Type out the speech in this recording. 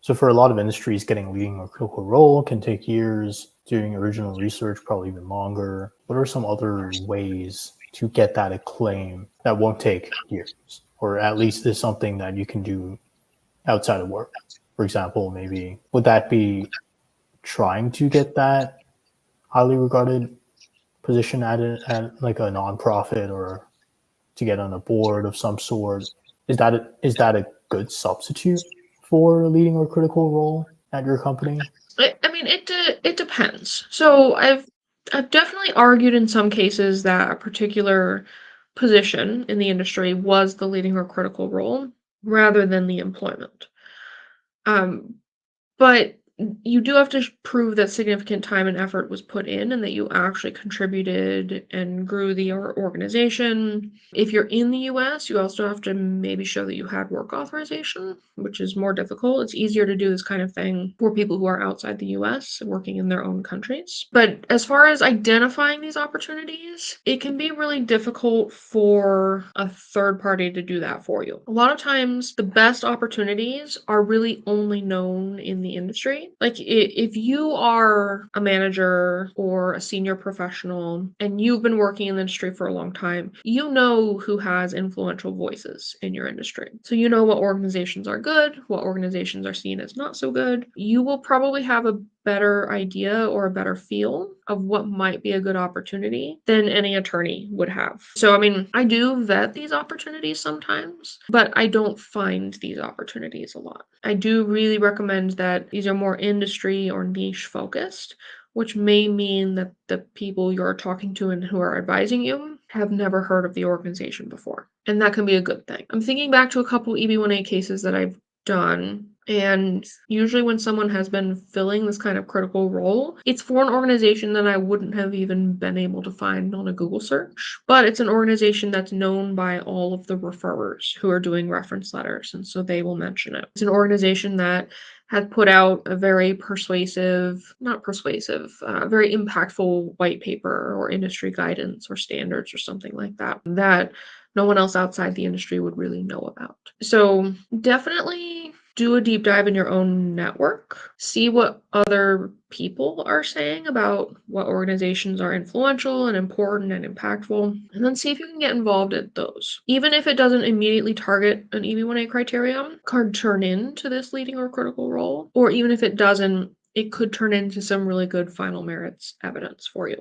So for a lot of industries, getting a leading or critical role can take years. Doing original research probably even longer. What are some other ways to get that acclaim that won't take years, or at least is something that you can do outside of work? For example, maybe would that be trying to get that highly regarded position at like a nonprofit, or to get on a board of some sort? Is that a good substitute for a leading or critical role at your company? I mean, it depends. So I've definitely argued in some cases that a particular position in the industry was the leading or critical role rather than the employment. Um, but you do have to prove that significant time and effort was put in and that you actually contributed and grew the organization. If you're in the US, you also have to maybe show that you had work authorization, which is more difficult. It's easier to do this kind of thing for people who are outside the US working in their own countries. But as far as identifying these opportunities, it can be really difficult for a third party to do that for you. A lot of times, the best opportunities are really only known in the industry. Like if you are a manager or a senior professional and you've been working in the industry for a long time, you know who has influential voices in your industry. So you know what organizations are good, what organizations are seen as not so good. You will probably have a better idea or a better feel of what might be a good opportunity than any attorney would have. So, I mean, I do vet these opportunities sometimes, but I don't find these opportunities a lot. I do really recommend that these are more industry or niche focused, which may mean that the people you're talking to and who are advising you have never heard of the organization before. And that can be a good thing. I'm thinking back to a couple EB-1A cases that I've done. And usually when someone has been filling this kind of critical role, it's for an organization that I wouldn't have even been able to find on a Google search. But it's an organization that's known by all of the referrers who are doing reference letters, and so they will mention it. It's an organization that had put out a very not persuasive, very impactful white paper or industry guidance or standards or something like that, that no one else outside the industry would really know about. So definitely do a deep dive in your own network, see what other people are saying about what organizations are influential and important and impactful, and then see if you can get involved in those. Even if it doesn't immediately target an EB-1A criterion, could turn into this leading or critical role, or even if it doesn't, it could turn into some really good final merits evidence for you.